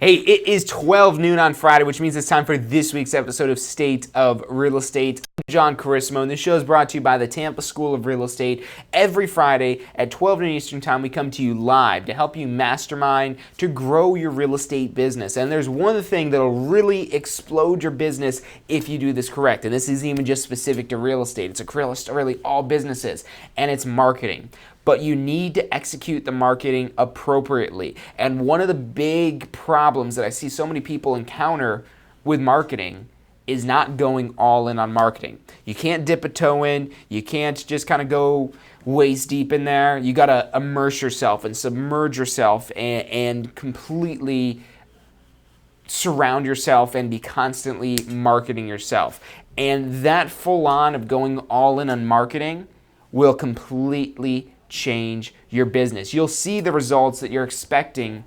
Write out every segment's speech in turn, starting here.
Hey, it is 12 noon on Friday, which means it's time for this week's episode of State of Real Estate. I'm John Carissimo, and this show is brought to you by the Tampa School of Real Estate. Every Friday at 12 noon Eastern Time, we come to you live to help you mastermind to grow your real estate business. And there's one thing that'll really explode your business if you do this correct. And this isn't even just specific to real estate. It's across really all businesses, and it's marketing. But you need to execute the marketing appropriately. And one of the big problems that I see so many people encounter with marketing is not going all in on marketing. You can't dip a toe in. You can't just kind of go waist deep in there. You got to immerse yourself and submerge yourself and completely surround yourself and be constantly marketing yourself. And that full on of going all in on marketing will completely change your business. You'll see the results that you're expecting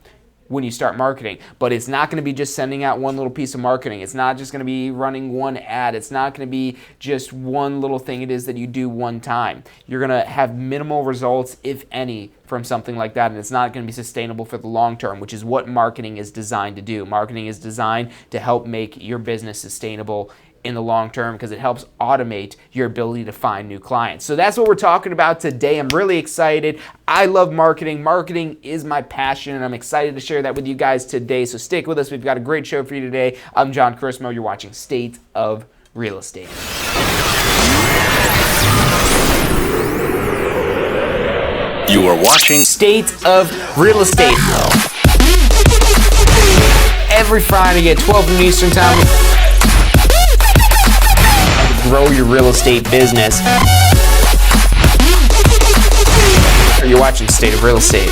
when you start marketing, but it's not going to be just sending out one little piece of marketing. It's not just going to be running one ad. It's not going to be just one little thing it is that you do one time. You're going to have minimal results, if any, from something like that, and it's not going to be sustainable for the long term, which is what marketing is designed to do. Marketing is designed to help make your business sustainable in the long term because it helps automate your ability to find new clients. So that's what we're talking about today. I'm really excited. I love marketing. Marketing is my passion, and I'm excited to share that with you guys today. So stick with us. We've got a great show for you today. I'm John Carissimo. You're watching State of Real Estate. You are watching State of Real Estate. Every Friday at 12 noon Eastern Time. Grow your real estate business. You're watching State of Real Estate.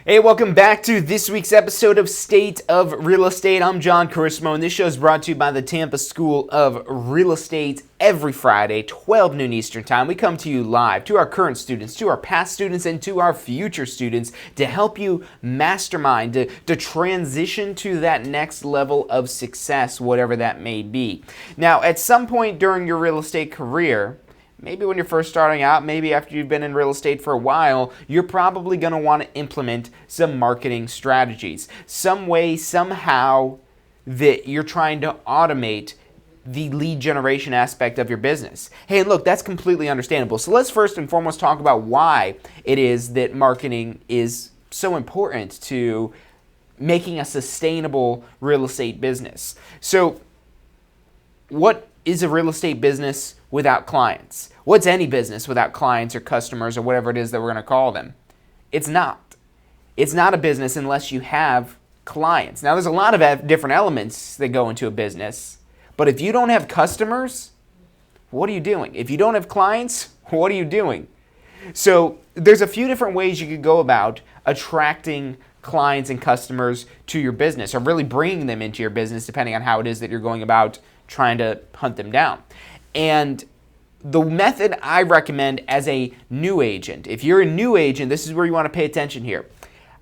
Hey, welcome back to this week's episode of State of Real Estate. I'm John Carissimo, and this show is brought to you by the Tampa School of Real Estate. Every Friday, 12 noon Eastern Time, we come to you live, to our current students, to our past students, and to our future students to help you mastermind, to transition to that next level of success, whatever that may be. Now, at some point during your real estate career, maybe when you're first starting out, maybe after you've been in real estate for a while, you're probably going to want to implement some marketing strategies. Some way, somehow, that you're trying to automate the lead generation aspect of your business. Hey, look, that's completely understandable. So let's first and foremost talk about why it is that marketing is so important to making a sustainable real estate business. So what is a real estate business without clients? What's any business without clients or customers or whatever it is that we're going to call them? It's not. It's not a business unless you have clients. Now, there's a lot of different elements that go into a business, but if you don't have customers, what are you doing? If you don't have clients, what are you doing? So there's a few different ways you could go about attracting clients and customers to your business, or really bringing them into your business, depending on how it is that you're going about trying to hunt them down. And the method I recommend as a new agent, if you're a new agent, this is where you want to pay attention here.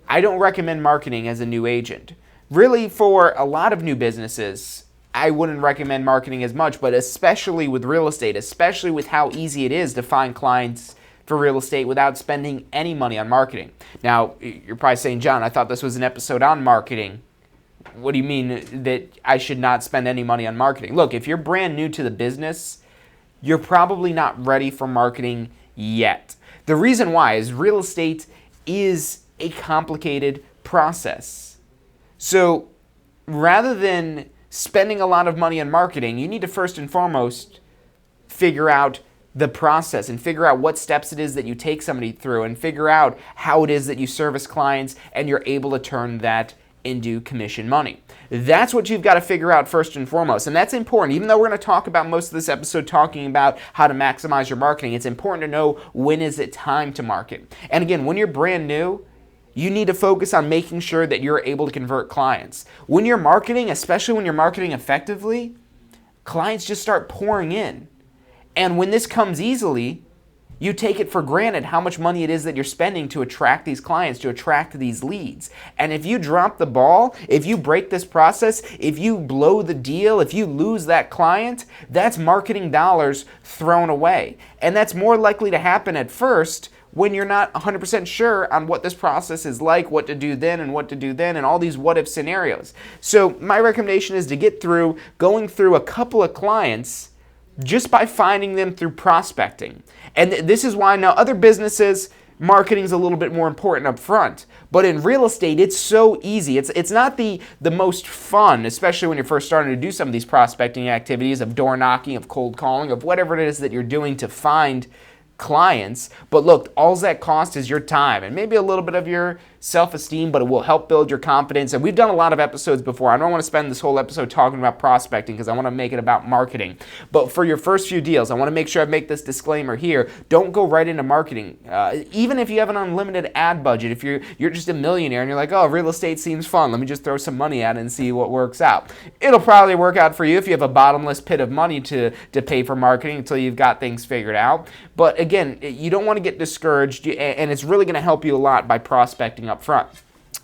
I don't recommend marketing as a new agent. Really, for a lot of new businesses, I wouldn't recommend marketing as much, but especially with real estate, especially with how easy it is to find clients for real estate without spending any money on marketing. Now, you're probably saying, John, I thought this was an episode on marketing. What do you mean that I should not spend any money on marketing? Look, if you're brand new to the business, you're probably not ready for marketing yet. The reason why is real estate is a complicated process. So rather than spending a lot of money on marketing, you need to first and foremost figure out the process and figure out what steps it is that you take somebody through and figure out how it is that you service clients and you're able to turn that into commission money. That's what you've got to figure out first and foremost. And that's important. Even though we're going to talk about most of this episode talking about how to maximize your marketing, it's important to know when is it time to market. And again, when you're brand new, you need to focus on making sure that you're able to convert clients. When you're marketing, especially when you're marketing effectively, clients just start pouring in. And when this comes easily, you take it for granted how much money it is that you're spending to attract these clients, to attract these leads. And if you drop the ball, if you break this process, if you blow the deal, if you lose that client, that's marketing dollars thrown away. And that's more likely to happen at first when you're not 100% sure on what this process is like, what to do then and what to do then, and all these what-if scenarios. So my recommendation is to going through a couple of clients just by finding them through prospecting. And this is why now other businesses, marketing is a little bit more important up front. But in real estate, it's so easy. It's not the most fun, especially when you're first starting to do some of these prospecting activities of door knocking, of cold calling, of whatever it is that you're doing to find clients. But look, all that costs is your time and maybe a little bit of your self-esteem, but it will help build your confidence. And we've done a lot of episodes before. I don't want to spend this whole episode talking about prospecting because I want to make it about marketing. But for your first few deals, I want to make sure I make this disclaimer here. Don't go right into marketing. Even if you have an unlimited ad budget, if you're just a millionaire and you're like, oh, real estate seems fun, let me just throw some money at it and see what works out. It'll probably work out for you if you have a bottomless pit of money to pay for marketing until you've got things figured out. But again, you don't want to get discouraged, and it's really going to help you a lot by prospecting up front.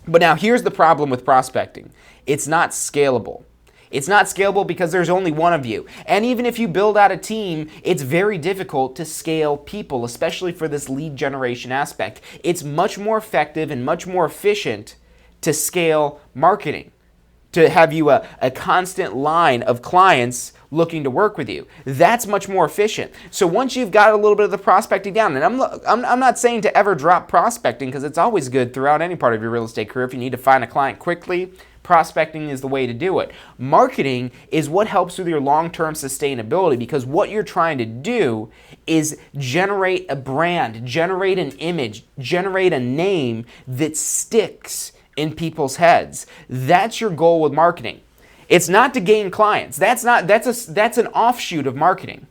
But now here's the problem with prospecting. It's not scalable. It's not scalable because there's only one of you. And even if you build out a team, it's very difficult to scale people, especially for this lead generation aspect. It's much more effective and much more efficient to scale marketing, to have you a constant line of clients looking to work with you. That's much more efficient. So once you've got a little bit of the prospecting down, and I'm not saying to ever drop prospecting because it's always good throughout any part of your real estate career. If you need to find a client quickly, prospecting is the way to do it. Marketing is what helps with your long-term sustainability because what you're trying to do is generate a brand, generate an image, generate a name that sticks in people's heads. That's your goal with marketing. It's not to gain clients. That's an offshoot of marketing.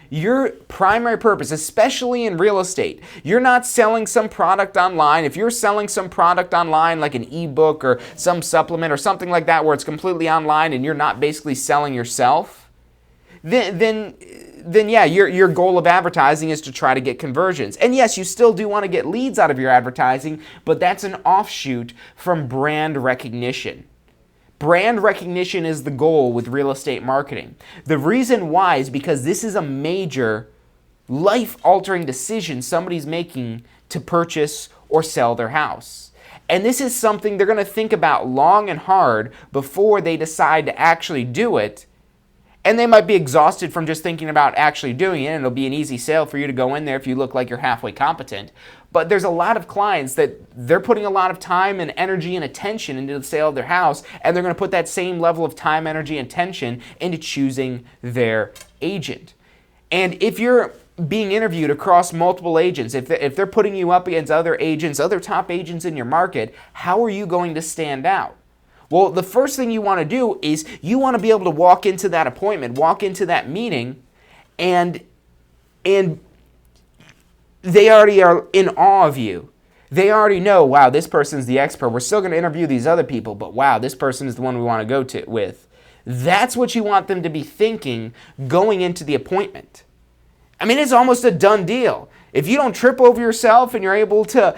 Your primary purpose, especially in real estate, you're not selling some product online. If you're selling some product online like an ebook or some supplement or something like that where it's completely online and you're not basically selling yourself, then yeah, your goal of advertising is to try to get conversions. And yes, you still do want to get leads out of your advertising, but that's an offshoot from brand recognition. Brand recognition is the goal with real estate marketing. The reason why is because this is a major life-altering decision somebody's making to purchase or sell their house. And this is something they're going to think about long and hard before they decide to actually do it. And they might be exhausted from just thinking about actually doing it, and it'll be an easy sale for you to go in there if you look like you're halfway competent. But there's a lot of clients that they're putting a lot of time and energy and attention into the sale of their house, and they're going to put that same level of time, energy, and attention into choosing their agent. And if you're being interviewed across multiple agents, if they're putting you up against other agents, other top agents in your market, how are you going to stand out? Well, the first thing you want to do is you want to be able to walk into that appointment, walk into that meeting, and they already are in awe of you. They already know, wow, this person's the expert. We're still going to interview these other people, but wow, this person is the one we want to go with. That's what you want them to be thinking going into the appointment. I mean, it's almost a done deal. If you don't trip over yourself and you're able to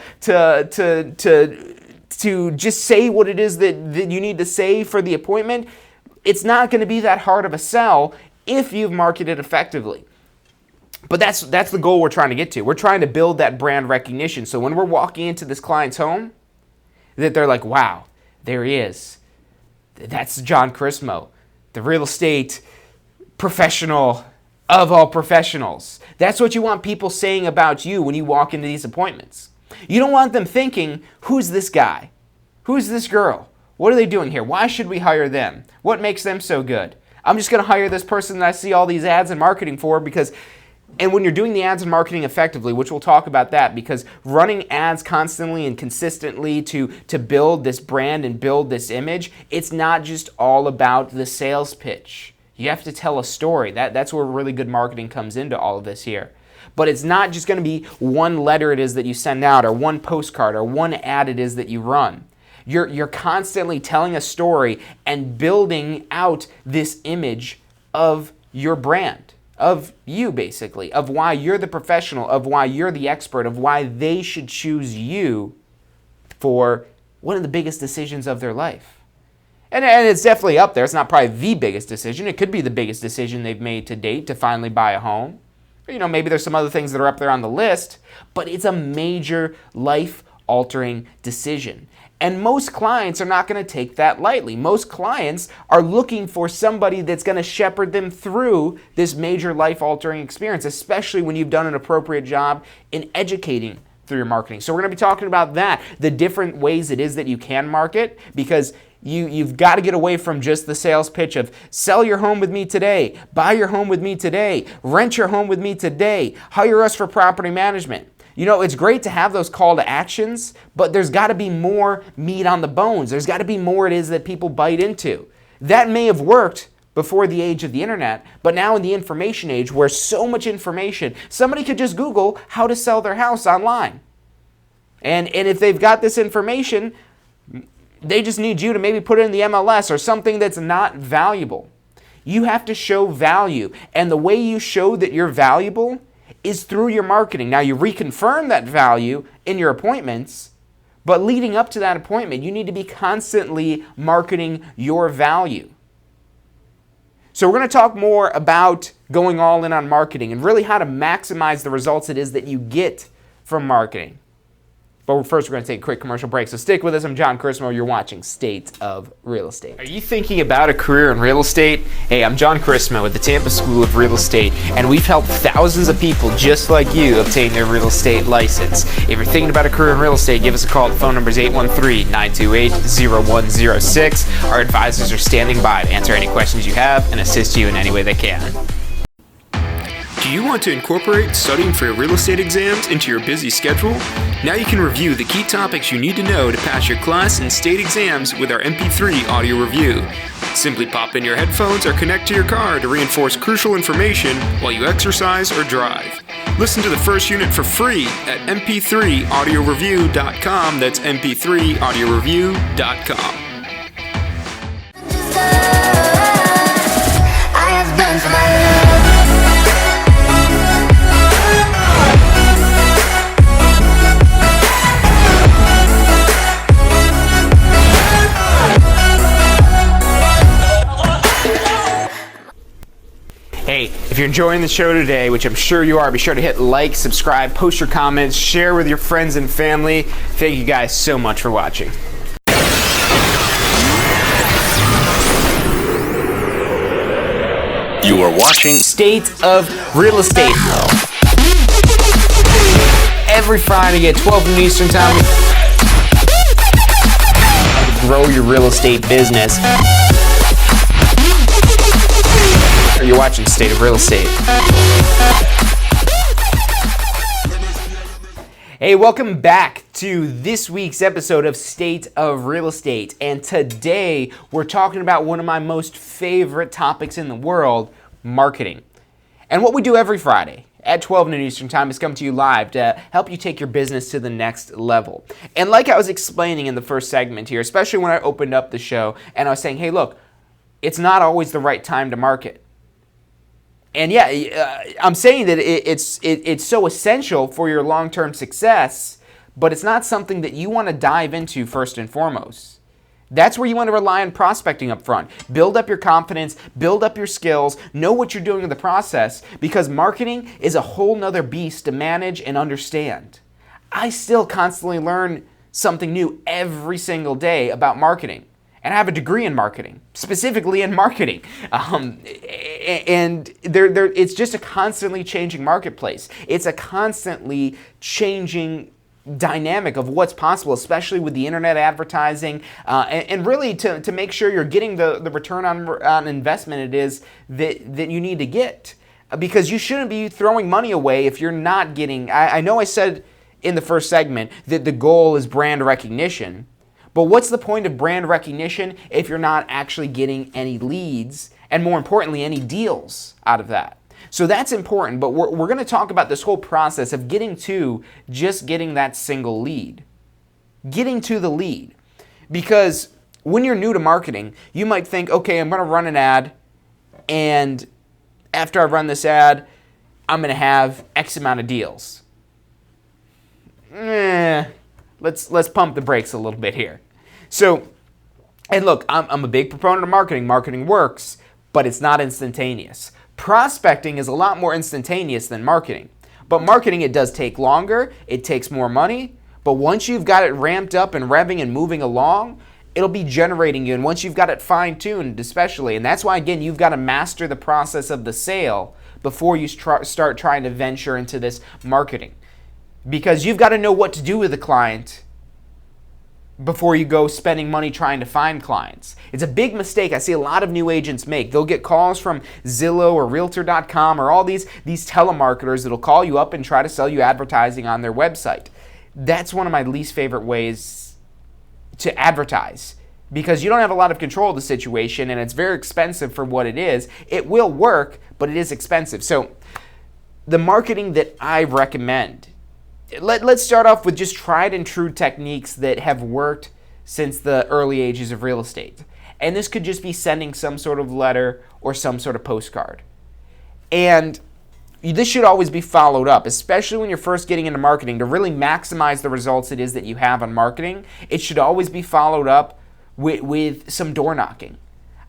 just say what it is that you need to say for the appointment, it's not going to be that hard of a sell if you've marketed effectively. But that's the goal we're trying to get to. We're trying to build that brand recognition. So when we're walking into this client's home, that they're like, wow, there he is. That's John Chrismo, the real estate professional of all professionals. That's what you want people saying about you when you walk into these appointments. You don't want them thinking, who's this guy? Who's this girl? What are they doing here? Why should we hire them? What makes them so good? I'm just going to hire this person that I see all these ads and marketing for because... And when you're doing the ads and marketing effectively, which we'll talk about that, because running ads constantly and consistently to build this brand and build this image, it's not just all about the sales pitch. You have to tell a story. That's where really good marketing comes into all of this here. But it's not just going to be one letter it is that you send out or one postcard or one ad it is that you run. You're constantly telling a story and building out this image of your brand, of you basically, of why you're the professional, of why you're the expert, of why they should choose you for one of the biggest decisions of their life. And it's definitely up there. It's not probably the biggest decision. It could be the biggest decision they've made to date to finally buy a home. Maybe there's some other things that are up there on the list, but it's a major life-altering decision. And most clients are not going to take that lightly. Most clients are looking for somebody that's going to shepherd them through this major life-altering experience, especially when you've done an appropriate job in educating through your marketing. So we're going to be talking about that, the different ways it is that you can market, because you've got to get away from just the sales pitch of sell your home with me today, buy your home with me today, rent your home with me today, hire us for property management. It's great to have those call to actions, but there's got to be more meat on the bones. There's got to be more it is that people bite into. That may have worked before the age of the internet, but now in the information age where so much information, somebody could just Google how to sell their house online. And if they've got this information, they just need you to maybe put it in the MLS or something that's not valuable. You have to show value, and the way you show that you're valuable is through your marketing. Now, you reconfirm that value in your appointments, but leading up to that appointment, you need to be constantly marketing your value. So we're going to talk more about going all in on marketing and really how to maximize the results it is that you get from marketing. But first, we're going to take a quick commercial break. So stick with us. I'm John Chrismo. You're watching State of Real Estate. Are you thinking about a career in real estate? Hey, I'm John Chrismo with the Tampa School of Real Estate, and we've helped thousands of people just like you obtain their real estate license. If you're thinking about a career in real estate, give us a call. The phone number is 813-928-0106. Our advisors are standing by to answer any questions you have and assist you in any way they can. Do you want to incorporate studying for your real estate exams into your busy schedule? Now you can review the key topics you need to know to pass your class and state exams with our MP3 audio review. Simply pop in your headphones or connect to your car to reinforce crucial information while you exercise or drive. Listen to the first unit for free at mp3audioreview.com. That's mp3audioreview.com. Hey, if you're enjoying the show today, which I'm sure you are, be sure to hit like, subscribe, post your comments, share with your friends and family. Thank you guys so much for watching. You are watching State of Real Estate. Every Friday at 12 noon Eastern Time. Grow your real estate business. You're watching State of Real Estate. Hey, welcome back to this week's episode of State of Real Estate. And today we're talking about one of my most favorite topics in the world, marketing. And what we do every Friday at 12 noon Eastern Time is come to you live to help you take your business to the next level. And like I was explaining in the first segment here, especially when I opened up the show and I was saying, hey, look, it's not always the right time to market. And yeah, I'm saying that it's so essential for your long-term success, but it's not something that you want to dive into first and foremost. That's where you want to rely on prospecting up front. Build up your confidence, build up your skills, know what you're doing in the process, because marketing is a whole nother beast to manage and understand. I still constantly learn something new every single day about marketing. And I have a degree in marketing, specifically in marketing. And it's just a constantly changing marketplace. It's a constantly changing dynamic of what's possible, especially with the internet advertising, and really to make sure you're getting the return on investment it is that you need to get. Because you shouldn't be throwing money away if you're not getting, I know I said in the first segment that the goal is brand recognition. But what's the point of brand recognition if you're not actually getting any leads and, more importantly, any deals out of that? So that's important, but we're going to talk about this whole process of getting to just getting that single lead. Getting to the lead. Because when you're new to marketing, you might think, okay, I'm going to run an ad, and after I run this ad, I'm going to have X amount of deals. Let's pump the brakes a little bit here. So, and look, I'm a big proponent of marketing. Marketing works, but it's not instantaneous. Prospecting is a lot more instantaneous than marketing. But marketing, it does take longer, it takes more money, but once you've got it ramped up and revving and moving along, it'll be generating you. And once you've got it fine-tuned, especially, and that's why, again, you've got to master the process of the sale before you start trying to venture into this marketing. Because you've got to know what to do with the client before you go spending money trying to find clients. It's a big mistake I see a lot of new agents make. They'll get calls from Zillow or Realtor.com or all these telemarketers that'll call you up and try to sell you advertising on their website. That's one of my least favorite ways to advertise, because you don't have a lot of control of the situation and it's very expensive for what it is. It will work, but it is expensive. So the marketing that I recommend, let's start off with just tried and true techniques that have worked since the early ages of real estate. And this could just be sending some sort of letter or some sort of postcard. And this should always be followed up, especially when you're first getting into marketing. To really maximize the results it is that you have on marketing, it should always be followed up with some door knocking.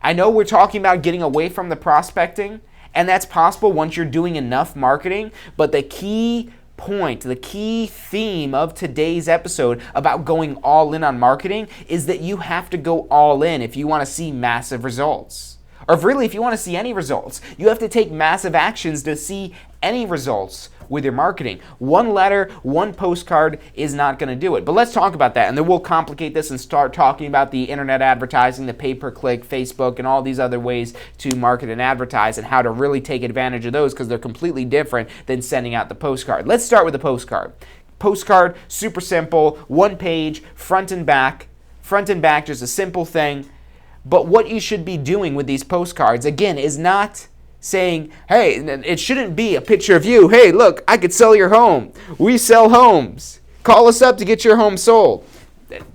I know we're talking about getting away from the prospecting, and that's possible once you're doing enough marketing, but the key point, the key theme of today's episode about going all in on marketing is that you have to go all in if you want to see massive results. Or if you want to see any results, you have to take massive actions to see any results with your marketing. One letter, one postcard is not going to do it. But let's talk about that, and then we'll complicate this and start talking about the internet advertising, the pay-per-click, Facebook, and all these other ways to market and advertise and how to really take advantage of those, because they're completely different than sending out the postcard. Let's start with the postcard. Postcard, super simple, one page, front and back. Front and back, just a simple thing. But what you should be doing with these postcards, again, is not saying, hey, it shouldn't be a picture of you. Hey, look, I could sell your home. We sell homes. Call us up to get your home sold.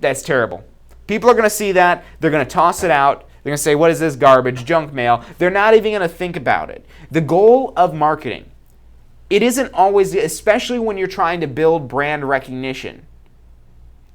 That's terrible. People are going to see that. They're going to toss it out. They're going to say, what is this garbage, junk mail? They're not even going to think about it. The goal of marketing, it isn't always, especially when you're trying to build brand recognition.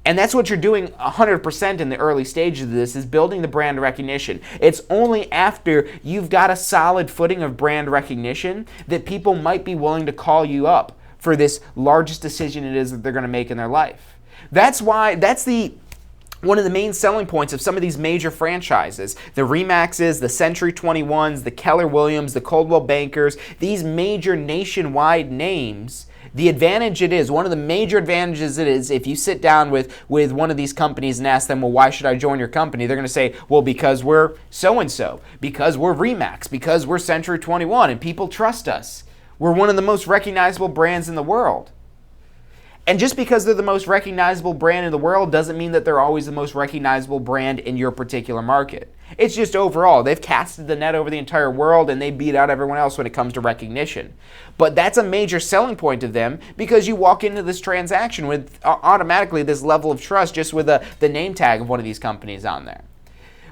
And that's what you're doing 100% in the early stages of this, is building the brand recognition. It's only after you've got a solid footing of brand recognition that people might be willing to call you up for this largest decision it is that they're going to make in their life. That's one of the main selling points of some of these major franchises. The Remaxes, the Century 21s, the Keller Williams, the Coldwell Bankers, these major nationwide names. The advantage it is, one of the major advantages it is, if you sit down with one of these companies and ask them, well, why should I join your company? They're going to say, well, because we're so-and-so, because we're Remax, because we're Century 21, and people trust us. We're one of the most recognizable brands in the world. And just because they're the most recognizable brand in the world doesn't mean that they're always the most recognizable brand in your particular market. It's just overall, they've casted the net over the entire world and they beat out everyone else when it comes to recognition. But that's a major selling point of them, because you walk into this transaction with automatically this level of trust just with the name tag of one of these companies on there.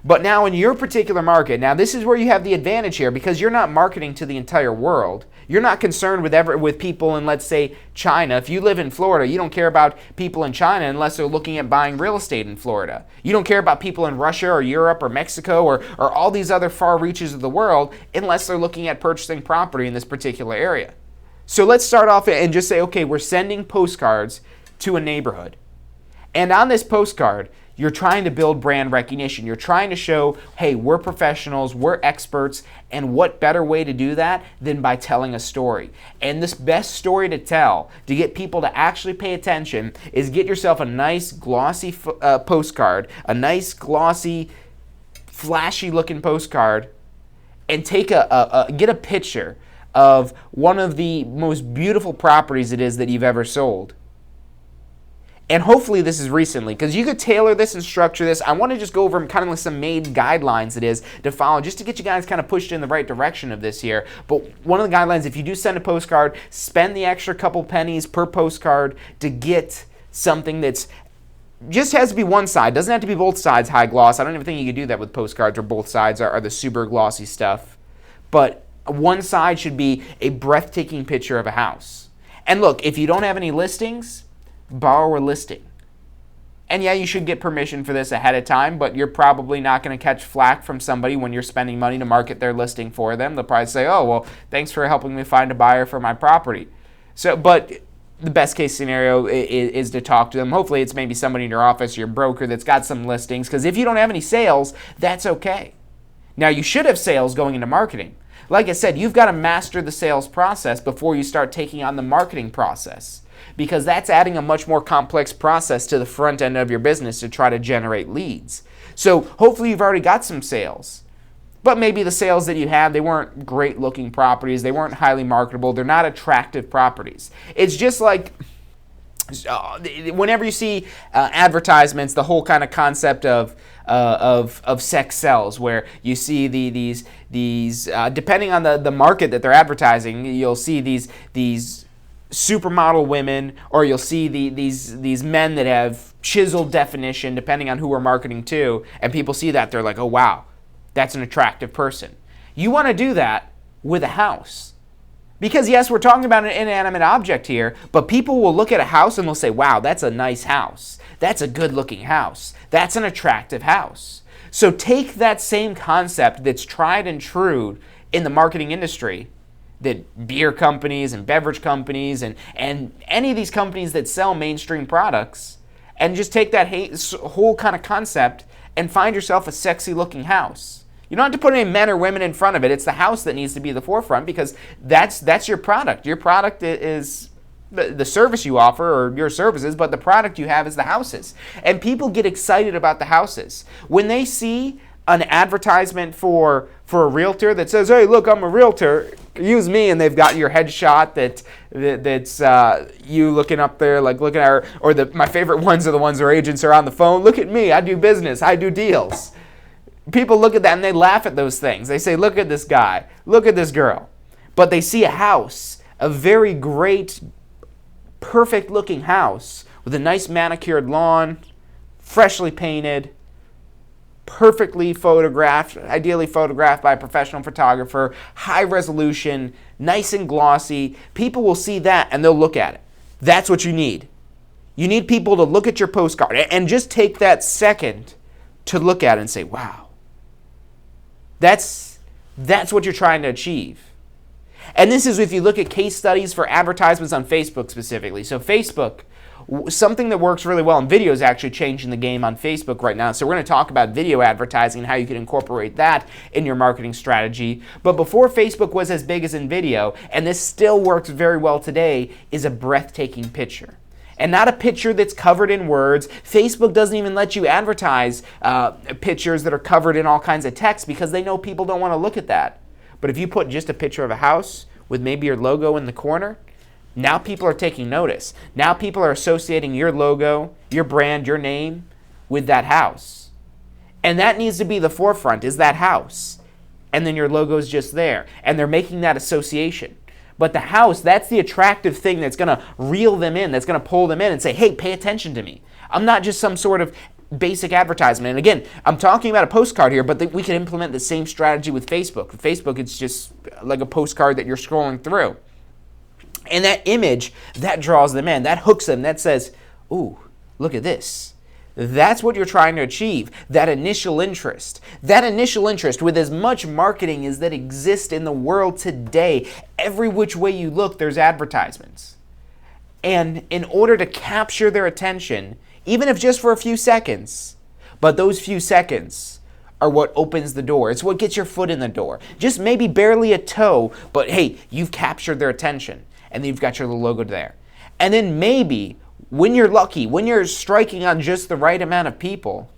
But now in your particular market, now this is where you have the advantage here, because you're not marketing to the entire world. You're not concerned with people in, let's say, China. If you live in Florida, you don't care about people in China unless they're looking at buying real estate in Florida. You don't care about people in Russia or Europe or Mexico or all these other far reaches of the world unless they're looking at purchasing property in this particular area. So let's start off and just say, okay, we're sending postcards to a neighborhood. And on this postcard, you're trying to build brand recognition. You're trying to show, hey, we're professionals, we're experts, and what better way to do that than by telling a story. And this best story to tell, to get people to actually pay attention, is get yourself a nice glossy postcard, a nice glossy, flashy looking postcard, and get a picture of one of the most beautiful properties it is that you've ever sold. And hopefully this is recently, because you could tailor this and structure this. I want to just go over kind of like some main guidelines it is to follow, just to get you guys kind of pushed in the right direction of this here. But one of the guidelines, if you do send a postcard, spend the extra couple pennies per postcard to get something that's just has to be one side. Doesn't have to be both sides high gloss. I don't even think you could do that with postcards where both sides are the super glossy stuff. But one side should be a breathtaking picture of a house. And look, if you don't have any listings, borrow a listing. And yeah, you should get permission for this ahead of time, but you're probably not going to catch flack from somebody when you're spending money to market their listing for them. They'll probably say, oh, well, thanks for helping me find a buyer for my property. So, but the best case scenario is to talk to them. Hopefully it's maybe somebody in your office, your broker that's got some listings, because if you don't have any sales, that's okay. Now, you should have sales going into marketing. Like I said, you've got to master the sales process before you start taking on the marketing process, because that's adding a much more complex process to the front end of your business to try to generate leads. So hopefully you've already got some sales, but maybe the sales that you had, they weren't great looking properties, they weren't highly marketable, they're not attractive properties. It's just like whenever you see advertisements, the whole kind of concept of sex sells, where you see these depending on the market that they're advertising, you'll see these supermodel women, or you'll see these men that have chiseled definition, depending on who we're marketing to, and people see that, they're like, oh wow, that's an attractive person. You want to do that with a house. Because yes, we're talking about an inanimate object here, but people will look at a house and they'll say, wow, that's a nice house. That's a good looking house. That's an attractive house. So take that same concept that's tried and true in the marketing industry, that beer companies and beverage companies and any of these companies that sell mainstream products, and just take that whole kind of concept and find yourself a sexy looking house. You don't have to put any men or women in front of it. It's the house that needs to be the forefront, because that's your product. Your product is the service you offer, or your services, but the product you have is the houses. And people get excited about the houses. When they see an advertisement for a realtor that says, hey, look, I'm a realtor, use me, and they've got your headshot that's you looking up there, like looking at her, or my favorite ones are the ones where agents are on the phone, look at me, I do business, I do deals. People look at that and they laugh at those things. They say, look at this guy, look at this girl. But they see a house, a very great, perfect looking house with a nice manicured lawn, freshly painted, perfectly photographed, ideally photographed by a professional photographer, high resolution, nice and glossy. People will see that and they'll look at it. That's what you need. You need people to look at your postcard and just take that second to look at it and say, wow. That's what you're trying to achieve. And this is if you look at case studies for advertisements on Facebook specifically. So Facebook, something that works really well, and video is actually changing the game on Facebook right now. So we're going to talk about video advertising and how you can incorporate that in your marketing strategy. But before Facebook was as big as in video, and this still works very well today, is a breathtaking picture. And not a picture that's covered in words. Facebook doesn't even let you advertise pictures that are covered in all kinds of text, because they know people don't want to look at that. But if you put just a picture of a house with maybe your logo in the corner, now people are taking notice. Now people are associating your logo, your brand, your name with that house. And that needs to be the forefront, is that house. And then your logo's just there. And they're making that association. But the house, that's the attractive thing that's going to reel them in, that's going to pull them in and say, hey, pay attention to me. I'm not just some sort of basic advertisement. And again, I'm talking about a postcard here, but we can implement the same strategy with Facebook. With Facebook, it's just like a postcard that you're scrolling through. And that image, that draws them in, that hooks them, that says, ooh, look at this. That's what you're trying to achieve, that initial interest. That initial interest with as much marketing as that exists in the world today. Every which way you look, there's advertisements. And in order to capture their attention, even if just for a few seconds, but those few seconds are what opens the door. It's what gets your foot in the door. Just maybe barely a toe, but hey, you've captured their attention. And then you've got your little logo there. And then maybe, when you're lucky, when you're striking on just the right amount of people,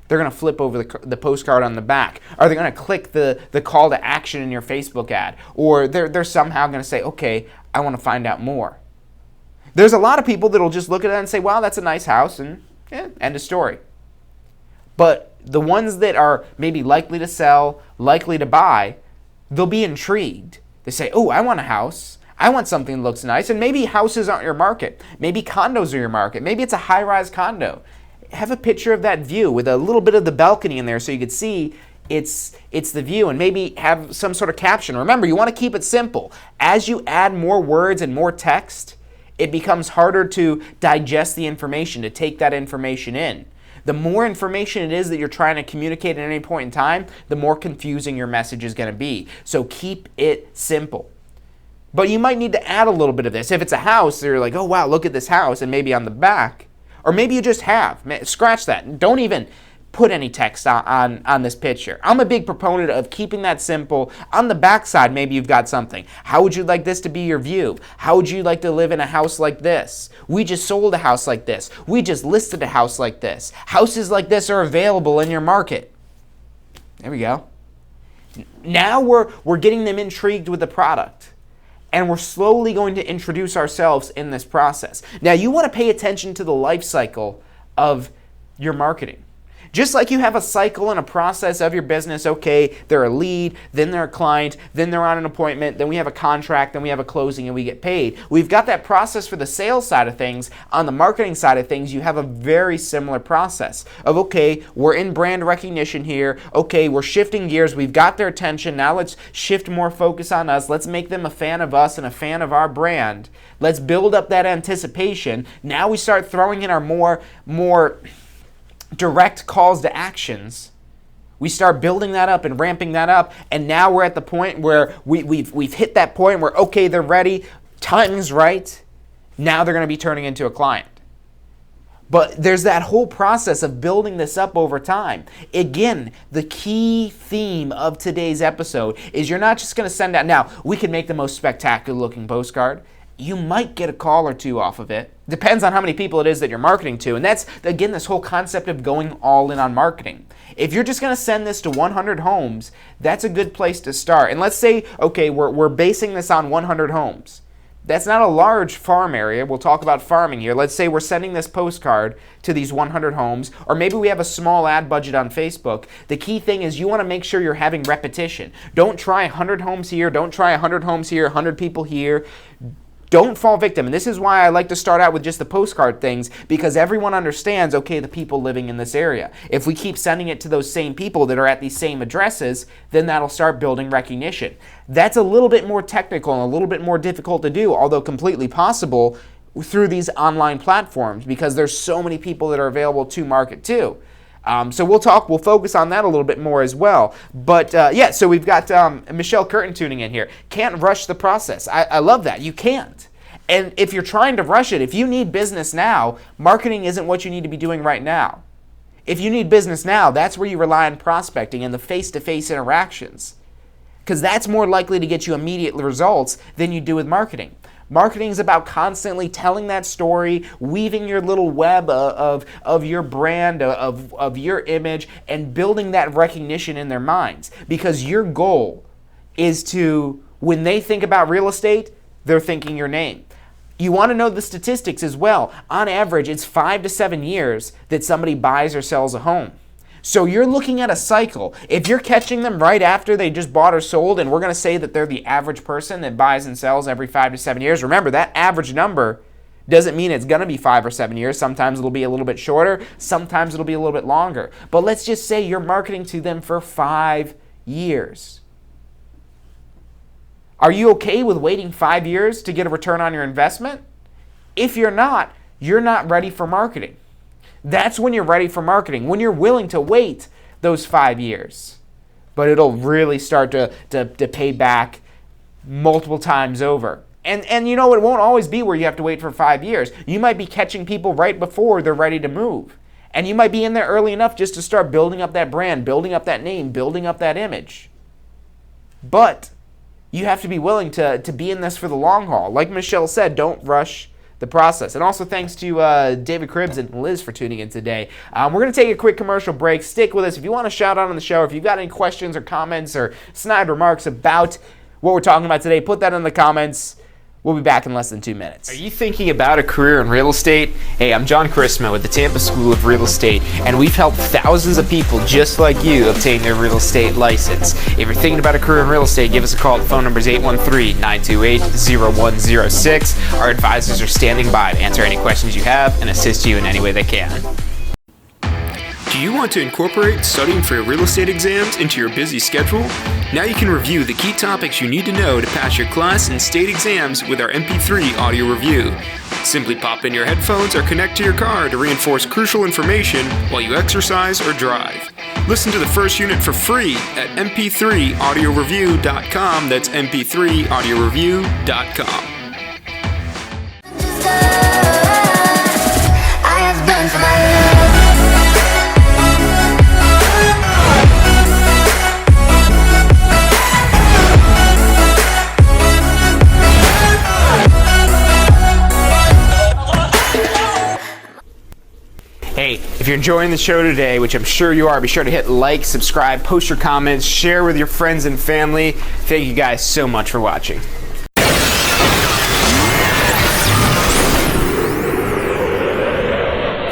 they're going to flip over the postcard on the back. Or they're going to click the call to action in your Facebook ad. Or they're somehow going to say, okay, I want to find out more. There's a lot of people that will just look at that and say, wow, that's a nice house, and end of story. But the ones that are maybe likely to sell, likely to buy, they'll be intrigued. They say, oh, I want a house. I want something that looks nice. And maybe houses aren't your market. Maybe condos are your market. Maybe it's a high-rise condo. Have a picture of that view with a little bit of the balcony in there so you could see it's the view, and maybe have some sort of caption. Remember, you want to keep it simple. As you add more words and more text, it becomes harder to digest the information, to take that information in. The more information it is that you're trying to communicate at any point in time, the more confusing your message is going to be. So keep it simple. But you might need to add a little bit of this. If it's a house, you're like, oh wow, look at this house, and maybe on the back, or maybe you just have. Scratch that. Don't even put any text on this picture. I'm a big proponent of keeping that simple. On the back side, maybe you've got something. How would you like this to be your view? How would you like to live in a house like this? We just sold a house like this. We just listed a house like this. Houses like this are available in your market. There we go. Now we're getting them intrigued with the product. And we're slowly going to introduce ourselves in this process. Now, you want to pay attention to the life cycle of your marketing. Just like you have a cycle and a process of your business, okay, they're a lead, then they're a client, then they're on an appointment, then we have a contract, then we have a closing, and we get paid. We've got that process for the sales side of things. On the marketing side of things, you have a very similar process of, okay, we're in brand recognition here, okay, we're shifting gears, we've got their attention, now let's shift more focus on us, let's make them a fan of us and a fan of our brand. Let's build up that anticipation. Now we start throwing in our more direct calls to actions. We start building that up and ramping that up, and now we're at the point where we've hit that point where, okay, they're ready, timing's right, now they're going to be turning into a client. But there's that whole process of building this up over time. Again, the key theme of today's episode is you're not just going to send out, now, we can make the most spectacular looking postcard. You might get a call or two off of it. Depends on how many people it is that you're marketing to. And that's, again, this whole concept of going all in on marketing. If you're just going to send this to 100 homes, that's a good place to start. And let's say, okay, we're basing this on 100 homes. That's not a large farm area. We'll talk about farming here. Let's say we're sending this postcard to these 100 homes, or maybe we have a small ad budget on Facebook. The key thing is you want to make sure you're having repetition. Don't try 100 homes here. Don't try 100 homes here, 100 people here. Don't fall victim. And this is why I like to start out with just the postcard things, because everyone understands, okay, the people living in this area. If we keep sending it to those same people that are at these same addresses, then that'll start building recognition. That's a little bit more technical and a little bit more difficult to do, although completely possible through these online platforms, because there's so many people that are available to market to. So we'll focus on that a little bit more as well. But yeah, so we've got Michelle Curtin tuning in here. Can't rush the process. I love that. You can't. And if you're trying to rush it, if you need business now, marketing isn't what you need to be doing right now. If you need business now, that's where you rely on prospecting and the face-to-face interactions, because that's more likely to get you immediate results than you do with marketing. Marketing is about constantly telling that story, weaving your little web of your brand, of your image, and building that recognition in their minds. Because your goal is to, when they think about real estate, they're thinking your name. You want to know the statistics as well. On average, it's 5 to 7 years that somebody buys or sells a home. So you're looking at a cycle. If you're catching them right after they just bought or sold, and we're going to say that they're the average person that buys and sells every 5 to 7 years, remember that average number doesn't mean it's going to be 5 or 7 years. Sometimes it'll be a little bit shorter. Sometimes it'll be a little bit longer. But let's just say you're marketing to them for 5 years. Are you okay with waiting 5 years to get a return on your investment? If you're not ready for marketing. That's when you're ready for marketing, when you're willing to wait those 5 years. But it'll really start to pay back multiple times over. And you know, it won't always be where you have to wait for 5 years. You might be catching people right before they're ready to move. And you might be in there early enough just to start building up that brand, building up that name, building up that image. But you have to be willing to be in this for the long haul. Like Michelle said, don't rush the process. And also thanks to David Cribbs and Liz for tuning in today. We're going to take a quick commercial break. Stick with us. If you want to shout out on the show, if you've got any questions or comments or snide remarks about what we're talking about today, put that in the comments. We'll be back in less than 2 minutes. Are you thinking about a career in real estate? Hey, I'm John Charisma with the Tampa School of Real Estate, and we've helped thousands of people just like you obtain their real estate license. If you're thinking about a career in real estate, give us a call. The phone number is 813-928-0106. Our advisors are standing by to answer any questions you have and assist you in any way they can. Do Do you want to incorporate studying for your real estate exams into your busy schedule? Now you can review the key topics you need to know to pass your class and state exams with our MP3 audio review. Simply pop in your headphones or connect to your car to reinforce crucial information while you exercise or drive. Listen to the first unit for free at mp3audioreview.com. That's mp3audioreview.com. Hey, if you're enjoying the show today, which I'm sure you are, be sure to hit like, subscribe, post your comments, share with your friends and family. Thank you guys so much for watching.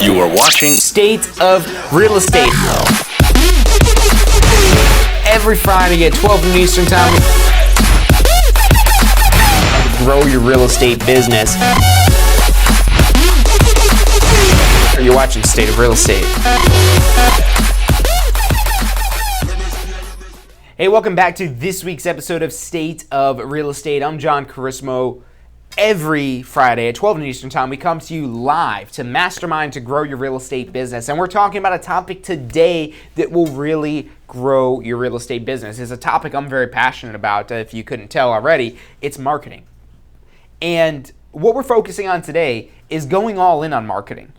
You are watching State of Real Estate. Every Friday at 12 noon Eastern Time. Grow your real estate business. You're watching State of Real Estate. Hey, welcome back to this week's episode of State of Real Estate. I'm John Carissimo. Every Friday at 12 noon Eastern Time, we come to you live to mastermind to grow your real estate business. And we're talking about a topic today that will really grow your real estate business. It's a topic I'm very passionate about, if you couldn't tell already. It's marketing. And what we're focusing on today is going all in on marketing.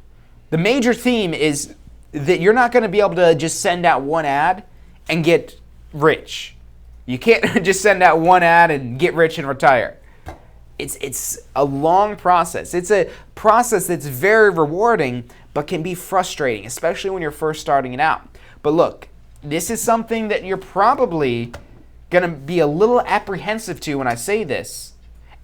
The major theme is that you're not going to be able to just send out one ad and get rich. You can't just send out one ad and get rich and retire. It's a long process. It's a process that's very rewarding, but can be frustrating, especially when you're first starting it out. But look, this is something that you're probably going to be a little apprehensive to when I say this.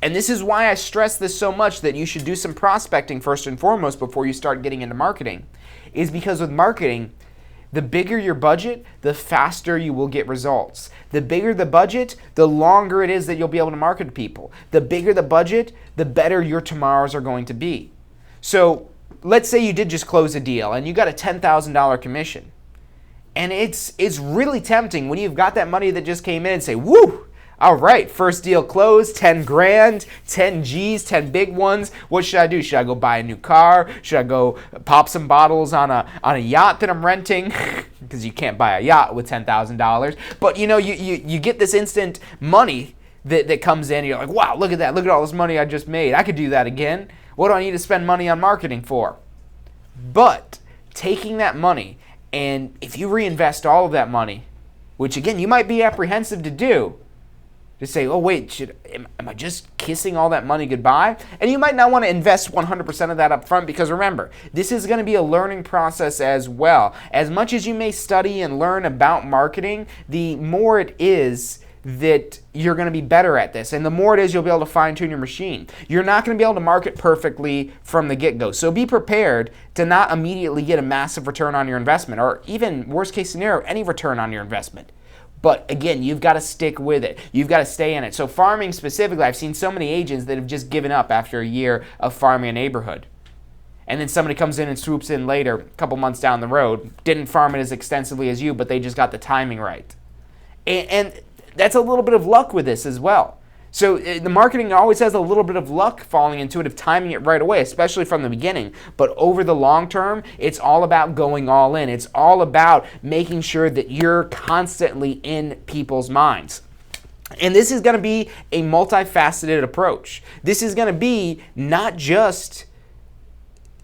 And this is why I stress this so much, that you should do some prospecting first and foremost before you start getting into marketing, is because with marketing, the bigger your budget, the faster you will get results. The bigger the budget, the longer it is that you'll be able to market to people. The bigger the budget, the better your tomorrows are going to be. So let's say you did just close a deal and you got a $10,000 commission. And it's really tempting when you've got that money that just came in and say, woo! All right, first deal closed, 10 grand, 10 G's, 10 big ones. What should I do? Should I go buy a new car? Should I go pop some bottles on a yacht that I'm renting? Because you can't buy a yacht with $10,000. But you know, you get this instant money that comes in. And you're like, wow, look at that. Look at all this money I just made. I could do that again. What do I need to spend money on marketing for? But taking that money, and if you reinvest all of that money, which again, you might be apprehensive to do, to say, oh wait, am I just kissing all that money goodbye? And you might not want to invest 100% of that up front, because remember, this is going to be a learning process as well. As much as you may study and learn about marketing, the more it is that you're going to be better at this, and the more it is you'll be able to fine-tune your machine. You're not going to be able to market perfectly from the get-go, so be prepared to not immediately get a massive return on your investment, or even worst case scenario, any return on your investment. But again, you've got to stick with it. You've got to stay in it. So farming specifically, I've seen so many agents that have just given up after a year of farming a neighborhood. And then somebody comes in and swoops in later, a couple months down the road, didn't farm it as extensively as you, but they just got the timing right. And that's a little bit of luck with this as well. So the marketing always has a little bit of luck falling into it, of timing it right away, especially from the beginning. But over the long term, it's all about going all in. It's all about making sure that you're constantly in people's minds. And this is going to be a multifaceted approach. This is going to be not just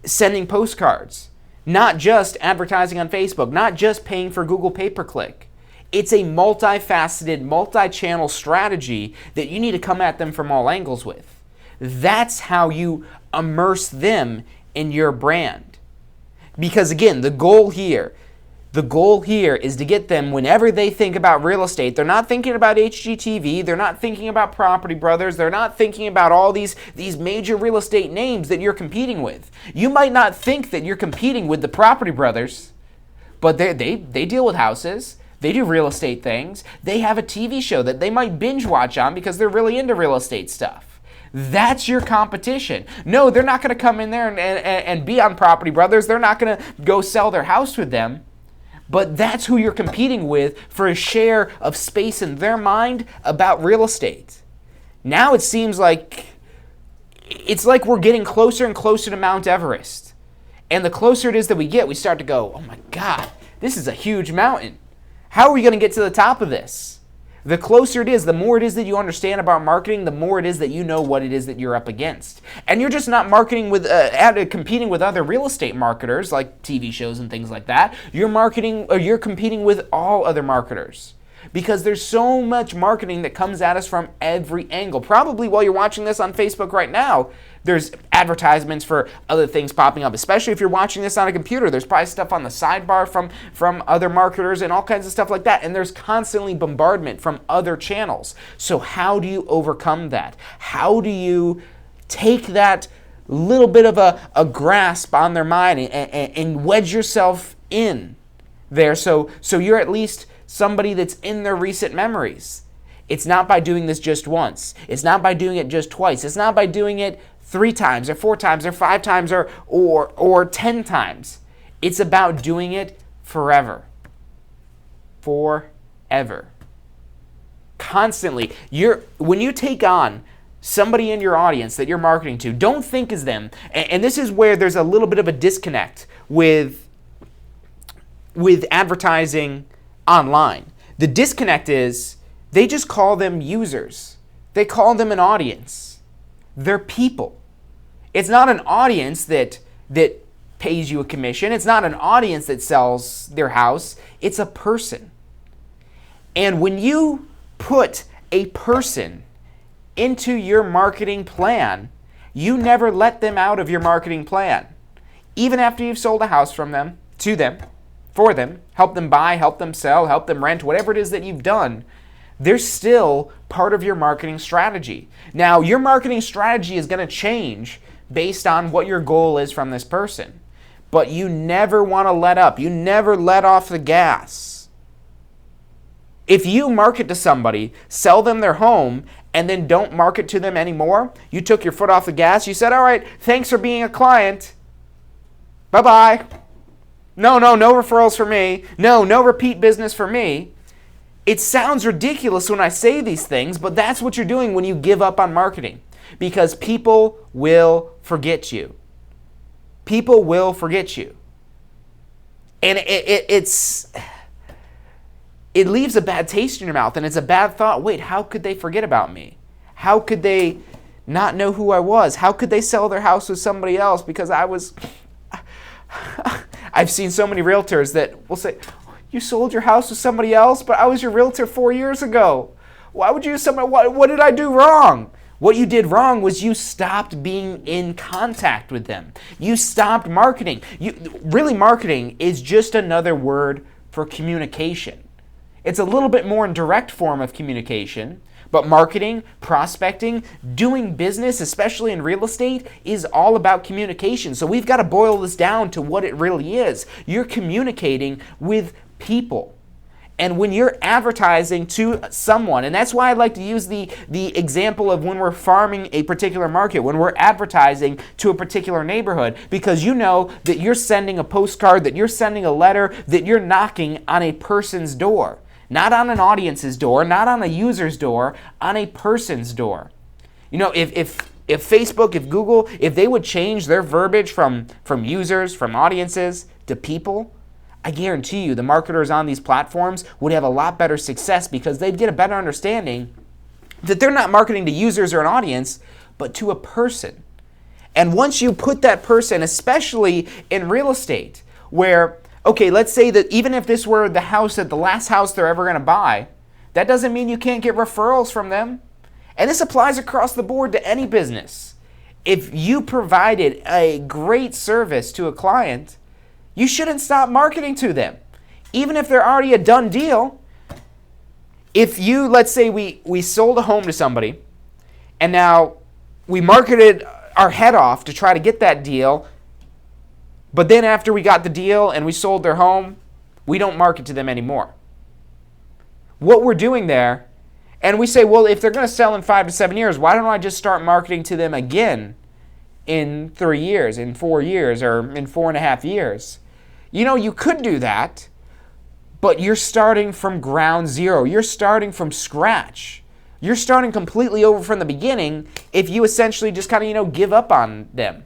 sending postcards, not just advertising on Facebook, not just paying for Google pay-per-click. It's a multifaceted, multi-channel strategy that you need to come at them from all angles with. That's how you immerse them in your brand. Because again, the goal here is to get them, whenever they think about real estate, they're not thinking about HGTV, they're not thinking about Property Brothers, they're not thinking about all these major real estate names that you're competing with. You might not think that you're competing with the Property Brothers, but they deal with houses. They do real estate things. They have a TV show that they might binge watch on because they're really into real estate stuff. That's your competition. No, they're not going to come in there and be on Property Brothers. They're not going to go sell their house with them. but that's who you're competing with for a share of space in their mind about real estate. Now it seems like it's like we're getting closer and closer to Mount Everest. And the closer it is that we get, we start to go, oh my God, this is a huge mountain. How are we going to get to the top of this? The closer it is, the more it is that you understand about marketing, the more it is that you know what it is that you're up against. And you're just not marketing with, competing with other real estate marketers like TV shows and things like that. You're competing with all other marketers. Because there's so much marketing that comes at us from every angle. Probably while you're watching this on Facebook right now, there's advertisements for other things popping up. Especially if you're watching this on a computer, there's probably stuff on the sidebar from other marketers and all kinds of stuff like that. And there's constantly bombardment from other channels. So how do you overcome that? How do you take that little bit of a grasp on their mind and wedge yourself in there so you're at least somebody that's in their recent memories? It's not by doing this just once. It's not by doing it just twice. It's not by doing it 3 times or 4 times or 5 times or 10 times. It's about doing it forever. Forever. Constantly. When you take on somebody in your audience that you're marketing to, don't think as them. And this is where there's a little bit of a disconnect with advertising online. The disconnect is they just call them users. They call them an audience. They're people. It's not an audience that pays you a commission. It's not an audience that sells their house. It's a person. And when you put a person into your marketing plan, you never let them out of your marketing plan. Even after you've sold a house from them, to them, for them, help them buy, help them sell, help them rent, whatever it is that you've done, they're still part of your marketing strategy. Now, your marketing strategy is going to change based on what your goal is from this person. But you never want to let up. You never let off the gas. If you market to somebody, sell them their home, and then don't market to them anymore, you took your foot off the gas, you said, all right, thanks for being a client. Bye-bye. No referrals for me. No repeat business for me. It sounds ridiculous when I say these things, but that's what you're doing when you give up on marketing. Because people will forget you. People will forget you. And it leaves a bad taste in your mouth, and it's a bad thought. Wait, how could they forget about me? How could they not know who I was? How could they sell their house with somebody else because I was... I've seen so many realtors that will say, you sold your house with somebody else, but I was your realtor 4 years ago. Why would you use somebody? What did I do wrong? What you did wrong was you stopped being in contact with them. You stopped marketing. Really, marketing is just another word for communication. It's a little bit more in direct form of communication, but marketing, prospecting, doing business, especially in real estate, is all about communication. So we've got to boil this down to what it really is. You're communicating with people. And when you're advertising to someone, and that's why I like to use the example of when we're farming a particular market, when we're advertising to a particular neighborhood, because you know that you're sending a postcard, that you're sending a letter, that you're knocking on a person's door. Not on an audience's door, not on a user's door, on a person's door. You know, if Facebook, if Google, if they would change their verbiage from users, from audiences to people, I guarantee you the marketers on these platforms would have a lot better success because they'd get a better understanding that they're not marketing to users or an audience, but to a person. And once you put that person, especially in real estate, where, okay, let's say that even if this were the last house they're ever going to buy, that doesn't mean you can't get referrals from them. And this applies across the board to any business. If you provided a great service to a client, you shouldn't stop marketing to them. Even if they're already a done deal, if you, let's say we sold a home to somebody, and now we marketed our head off to try to get that deal, but then after we got the deal and we sold their home, we don't market to them anymore. What we're doing there, and we say, well, if they're going to sell in 5 to 7 years, why don't I just start marketing to them again in 3 years, in 4 years, or in 4.5 years? You know, you could do that, but you're starting from ground zero. You're starting from scratch. You're starting completely over from the beginning if you essentially just kind of, give up on them.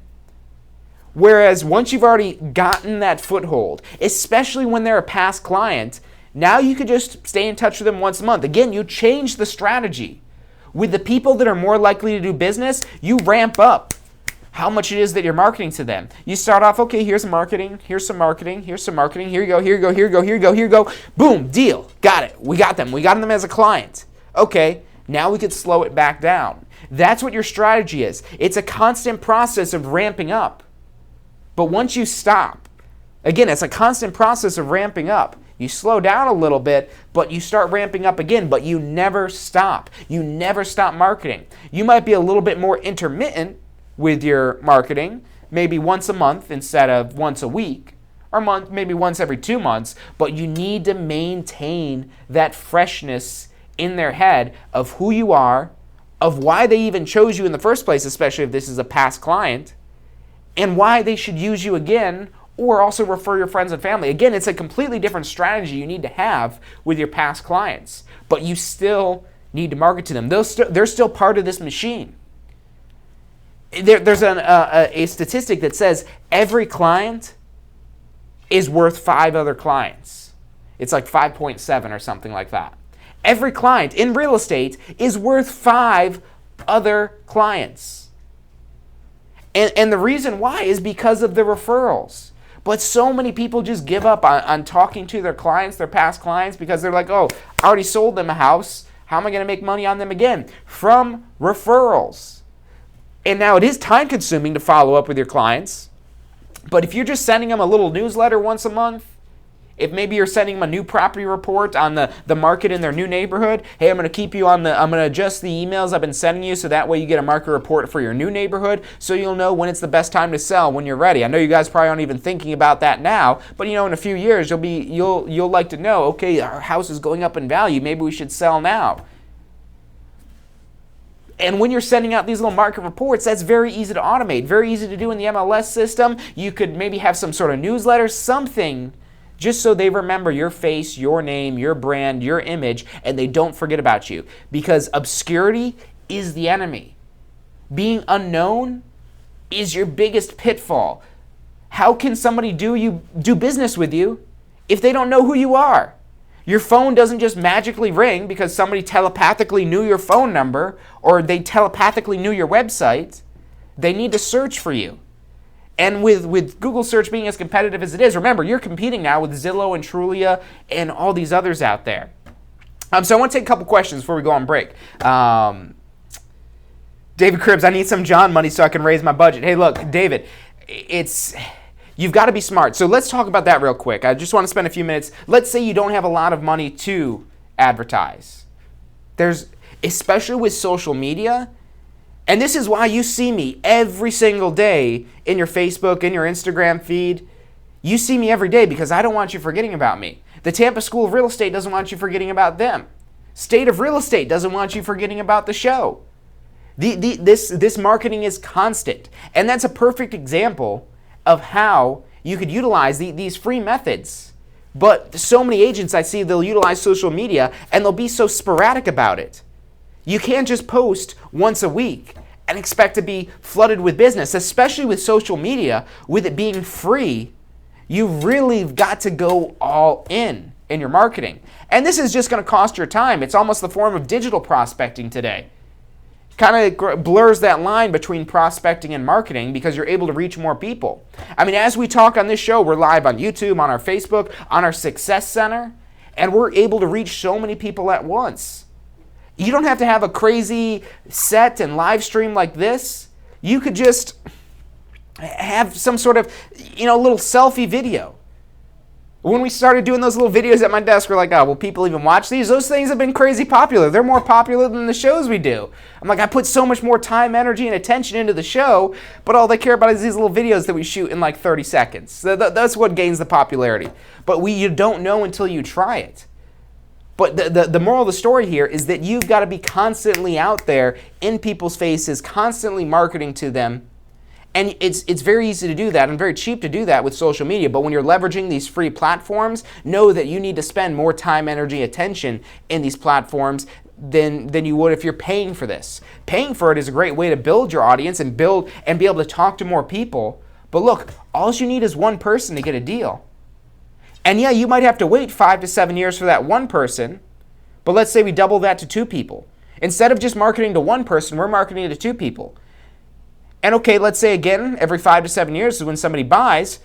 Whereas once you've already gotten that foothold, especially when they're a past client, now you could just stay in touch with them once a month. Again, you change the strategy. With the people that are more likely to do business, you ramp up how much it is that you're marketing to them. You start off, okay, here's some marketing, here's some marketing, here's some marketing, here you go, here you go, here you go, here you go, here you go. Boom, deal, got it. We got them. We got them as a client. Okay, now we could slow it back down. That's what your strategy is. It's a constant process of ramping up. But once you stop, again, it's a constant process of ramping up. You slow down a little bit, but you start ramping up again, but you never stop. You never stop marketing. You might be a little bit more intermittent with your marketing, maybe once a month instead of once a week, or maybe once every 2 months, but you need to maintain that freshness in their head of who you are, of why they even chose you in the first place, especially if this is a past client, and why they should use you again, or also refer your friends and family. Again, it's a completely different strategy you need to have with your past clients, but you still need to market to them. They're still part of this machine. There's a statistic that says every client is worth 5 other clients. It's like 5.7 or something like that. Every client in real estate is worth 5 other clients. And the reason why is because of the referrals. But so many people just give up on talking to their clients, their past clients, because they're like, oh, I already sold them a house. How am I going to make money on them again? From referrals. And now it is time consuming to follow up with your clients. But if you're just sending them a little newsletter once a month, if maybe you're sending them a new property report on the market in their new neighborhood, hey, I'm going to adjust the emails I've been sending you so that way you get a market report for your new neighborhood so you'll know when it's the best time to sell when you're ready. I know you guys probably aren't even thinking about that now, but in a few years you'll like to know, okay, our house is going up in value, maybe we should sell now. And when you're sending out these little market reports, that's very easy to automate, very easy to do in the MLS system. You could maybe have some sort of newsletter, something, just so they remember your face, your name, your brand, your image, and they don't forget about you. Because obscurity is the enemy. Being unknown is your biggest pitfall. How can somebody do business with you if they don't know who you are? Your phone doesn't just magically ring because somebody telepathically knew your phone number or they telepathically knew your website. They need to search for you. And with Google search being as competitive as it is, remember, you're competing now with Zillow and Trulia and all these others out there. So I want to take a couple questions before we go on break. David Cribbs, I need some John money so I can raise my budget. Hey, look, David, you've got to be smart. So let's talk about that real quick. I just want to spend a few minutes. Let's say you don't have a lot of money to advertise. Especially with social media, and this is why you see me every single day in your Facebook, in your Instagram feed. You see me every day because I don't want you forgetting about me. The Tampa School of Real Estate doesn't want you forgetting about them. State of Real Estate doesn't want you forgetting about the show. This marketing is constant. And that's a perfect example of how you could utilize these free methods. But so many agents I see, they'll utilize social media and they'll be so sporadic about it. You can't just post once a week and expect to be flooded with business, especially with social media. With it being free, you really got to go all in your marketing. And this is just going to cost your time. It's almost the form of digital prospecting today. Kind of blurs that line between prospecting and marketing because you're able to reach more people. I mean, as we talk on this show, we're live on YouTube, on our Facebook, on our Success Center, and we're able to reach so many people at once. You don't have to have a crazy set and live stream like this. You could just have some sort of, little selfie video. When we started doing those little videos at my desk, we're like, oh, will people even watch these? Those things have been crazy popular. They're more popular than the shows we do. I'm like, I put so much more time, energy, and attention into the show, but all they care about is these little videos that we shoot in like 30 seconds. So that's what gains the popularity. But you don't know until you try it. But the moral of the story here is that you've got to be constantly out there in people's faces, constantly marketing to them, And it's very easy to do that and very cheap to do that with social media. But when you're leveraging these free platforms, know that you need to spend more time, energy, attention in these platforms than you would if you're paying for this. Paying for it is a great way to build your audience and be able to talk to more people. But look, all you need is one person to get a deal. And yeah, you might have to wait 5 to 7 years for that one person, but let's say we double that to 2 people. Instead of just marketing to one person, we're marketing to 2 people. And okay, let's say again, every 5 to 7 years is when somebody buys.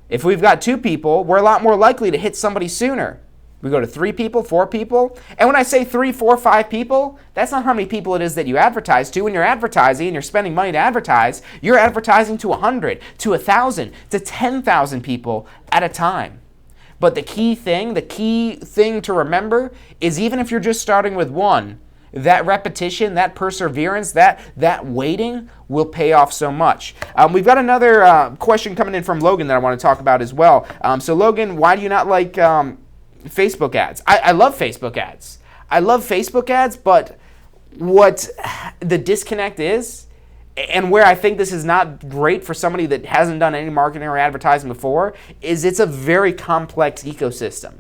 If we've got 2 people, we're a lot more likely to hit somebody sooner. We go to 3 people, 4 people. And when I say 3, 4, 5 people, that's not how many people it is that you advertise to. When you're advertising and you're spending money to advertise, you're advertising to 100, to 1,000, to 10,000 people at a time. But the key thing to remember is even if you're just starting with 1, that repetition, that perseverance, that waiting will pay off so much. We've got another question coming in from Logan that I want to talk about as well. So Logan, why do you not like Facebook ads? I love Facebook ads. I love Facebook ads, but what the disconnect is, and where I think this is not great for somebody that hasn't done any marketing or advertising before, is it's a very complex ecosystem.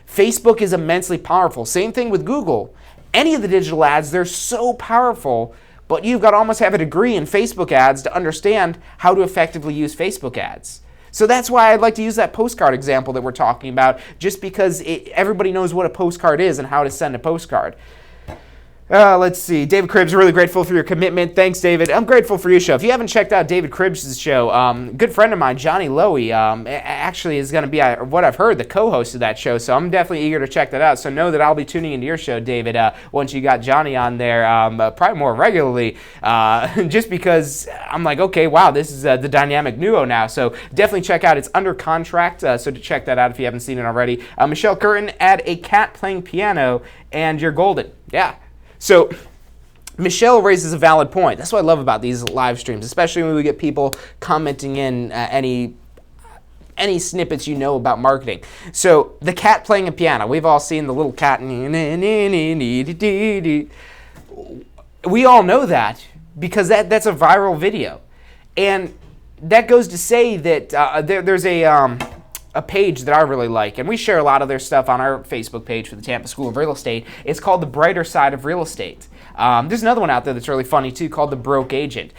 Facebook is immensely powerful. Same thing with Google. Any of the digital ads, they're so powerful, but you've got to almost have a degree in Facebook ads to understand how to effectively use Facebook ads. So that's why I'd like to use that postcard example that we're talking about, just because everybody knows what a postcard is and how to send a postcard. Let's see. David Cribbs, really grateful for your commitment. Thanks, David. I'm grateful for your show. If you haven't checked out David Cribbs' show, good friend of mine, Johnny Lowy, actually is going to be, what I've heard, the co-host of that show. So I'm definitely eager to check that out. So know that I'll be tuning into your show, David, once you got Johnny on there, probably more regularly, just because I'm like, okay, wow, this is the dynamic duo now. So definitely check out. It's under contract, so to check that out if you haven't seen it already. Michelle Curtin, add a cat playing piano, and you're golden. Yeah. So Michelle raises a valid point. That's what I love about these live streams, especially when we get people commenting in any snippets about marketing. So the cat playing a piano. We've all seen the little cat. We all know that because that's a viral video. And that goes to say that there's a page that I really like, and we share a lot of their stuff on our Facebook page for the Tampa School of Real Estate. It's called The Brighter Side of Real Estate. There's another one out there that's really funny too called The Broke Agent.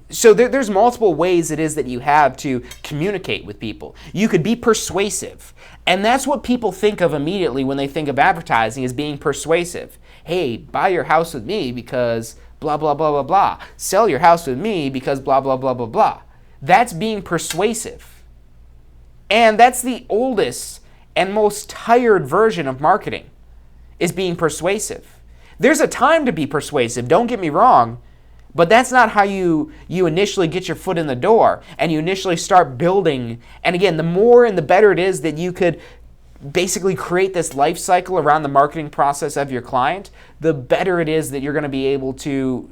So there's multiple ways it is that you have to communicate with people. You could be persuasive, and that's what people think of immediately when they think of advertising, is being persuasive. Hey, buy your house with me because blah, blah, blah, blah, blah. Sell your house with me because blah, blah, blah, blah, blah. That's being persuasive. And that's the oldest and most tired version of marketing, is being persuasive. There's a time to be persuasive, don't get me wrong, but that's not how you initially get your foot in the door and you initially start building. And again, the more and the better it is that you could basically create this life cycle around the marketing process of your client, the better it is that you're going to be able to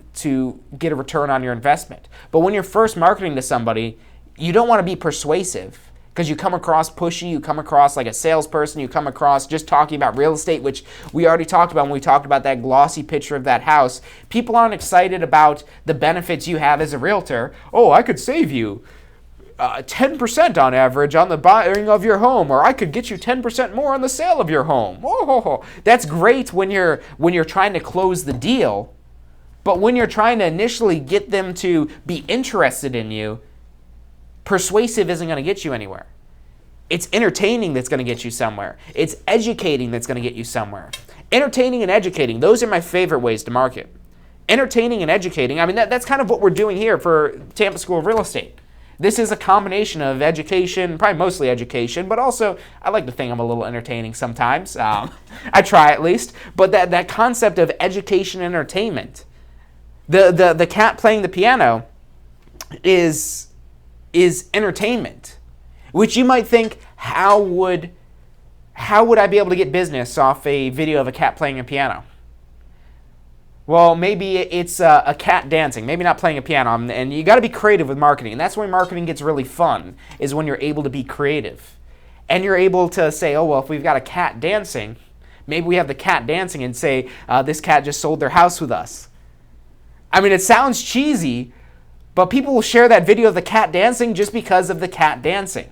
get a return on your investment. But when you're first marketing to somebody, you don't want to be persuasive, because you come across pushy, you come across like a salesperson, you come across just talking about real estate, which we already talked about when we talked about that glossy picture of that house. People aren't excited about the benefits you have as a realtor. Oh, I could save you 10% on average on the buying of your home, or I could get you 10% more on the sale of your home. Oh, that's great when you're trying to close the deal, but when you're trying to initially get them to be interested in you, persuasive isn't going to get you anywhere. It's entertaining that's going to get you somewhere. It's educating that's going to get you somewhere. Entertaining and educating, those are my favorite ways to market. Entertaining and educating, I mean, that's kind of what we're doing here for Tampa School of Real Estate. This is a combination of education, probably mostly education, but also I like to think I'm a little entertaining sometimes. I try at least. But that concept of education and entertainment, the cat playing the piano is entertainment, which you might think, how would I be able to get business off a video of a cat playing a piano? Well, maybe it's a cat dancing, maybe not playing a piano, and you got to be creative with marketing, and that's when marketing gets really fun, is when you're able to be creative. And you're able to say, oh, well, if we've got a cat dancing, maybe we have the cat dancing and say, this cat just sold their house with us. I mean, it sounds cheesy, But people will share that video of the cat dancing just because of the cat dancing.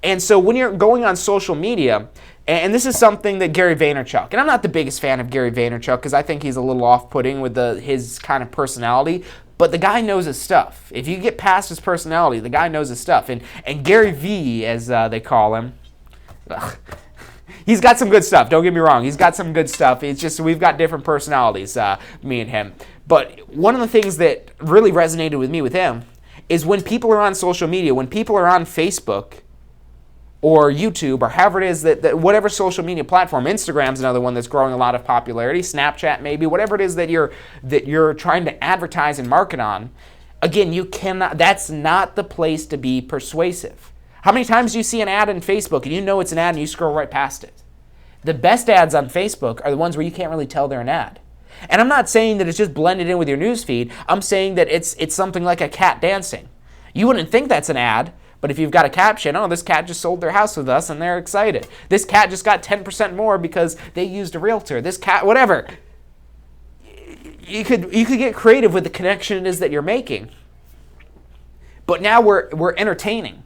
And so when you're going on social media, and this is something that Gary Vaynerchuk, and I'm not the biggest fan of Gary Vaynerchuk because I think he's a little off-putting with his kind of personality, but the guy knows his stuff. If you get past his personality, the guy knows his stuff. And Gary V, as they call him, he's got some good stuff. Don't get me wrong. He's got some good stuff. It's just we've got different personalities, me and him. But one of the things that really resonated with me with him is when people are on social media, when people are on Facebook or YouTube or however it is that whatever social media platform, Instagram's another one that's growing a lot of popularity, Snapchat maybe, whatever it is that you're trying to advertise and market on, again, you cannot, that's not the place to be persuasive. How many times do you see an ad on Facebook and you know it's an ad and you scroll right past it? The best ads on Facebook are the ones where you can't really tell they're an ad. And I'm not saying that it's just blended in with your newsfeed. I'm saying that it's something like a cat dancing. You wouldn't think that's an ad, but if you've got a caption, oh, this cat just sold their house with us and they're excited. This cat just got 10% more because they used a realtor. This cat, whatever. You could get creative with the connection it is that you're making. But now we're entertaining.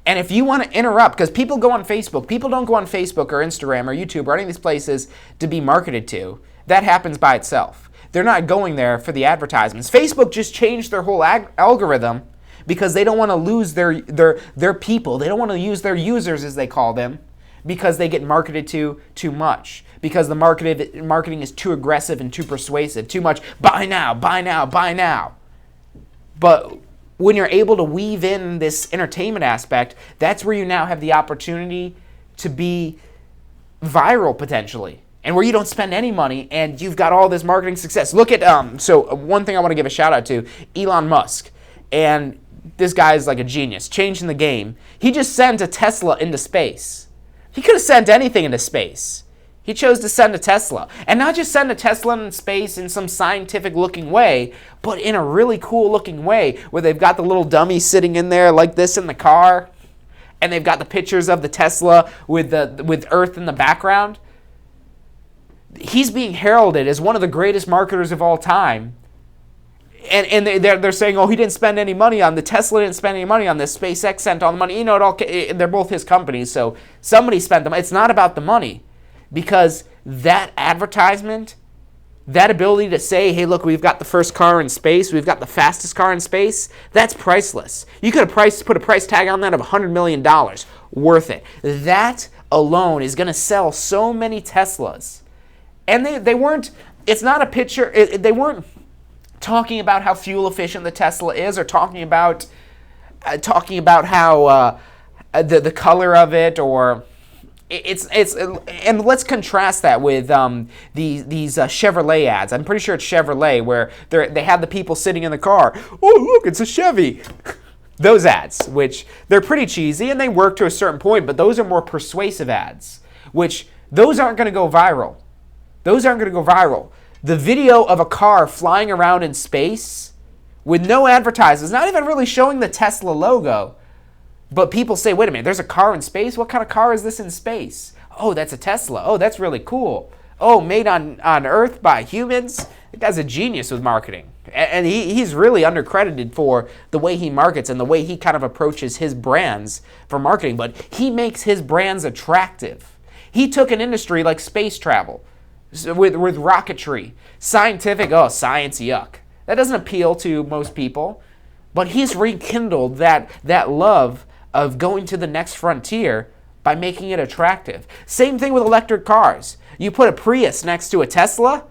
And if you want to interrupt, because people go on Facebook, people don't go on Facebook or Instagram or YouTube or any of these places to be marketed to. That happens by itself. They're not going there for the advertisements. Facebook just changed their whole algorithm because they don't want to lose their people. They don't want to use their users, as they call them, because they get marketed to too much. Because the marketing is too aggressive and too persuasive. Too much, buy now, buy now, buy now. But when you're able to weave in this entertainment aspect, that's where you now have the opportunity to be viral potentially. And where you don't spend any money and you've got all this marketing success. Look at, so one thing I want to give a shout out to, Elon Musk. And this guy is like a genius, changing the game. He just sent a Tesla into space. He could have sent anything into space. He chose to send a Tesla. And not just send a Tesla into space in some scientific looking way, but in a really cool looking way where they've got the little dummy sitting in there like this in the car. And they've got the pictures of the Tesla with Earth in the background. He's being heralded as one of the greatest marketers of all time. And they're saying, oh, he didn't spend any money on the Tesla, didn't spend any money on this. SpaceX sent all the money. You know, they're both his companies, so somebody spent them. It's not about the money, because that advertisement, that ability to say, hey, look, we've got the first car in space, we've got the fastest car in space, that's priceless. You could have put a price tag on that of $100 million. Worth it. That alone is going to sell so many Teslas. And they weren't, it's not a picture, they weren't talking about how fuel efficient the Tesla is or talking about how the color of it, or it's and let's contrast that with these Chevrolet ads. I'm pretty sure it's Chevrolet where they have the people sitting in the car. Oh, look, it's a Chevy. Those ads, which they're pretty cheesy and they work to a certain point, but those are more persuasive ads, which those aren't going to go viral. Those aren't going to go viral. The video of a car flying around in space with no advertisers, not even really showing the Tesla logo, but people say, wait a minute, there's a car in space? What kind of car is this in space? Oh, that's a Tesla. Oh, that's really cool. Oh, made on Earth by humans? The guy's a genius with marketing. And he's really undercredited for the way he markets and the way he kind of approaches his brands for marketing, but he makes his brands attractive. He took an industry like space travel, with rocketry, scientific, oh, science, yuck. That doesn't appeal to most people, but he's rekindled that love of going to the next frontier by making it attractive. Same thing with electric cars. You put a Prius next to a Tesla,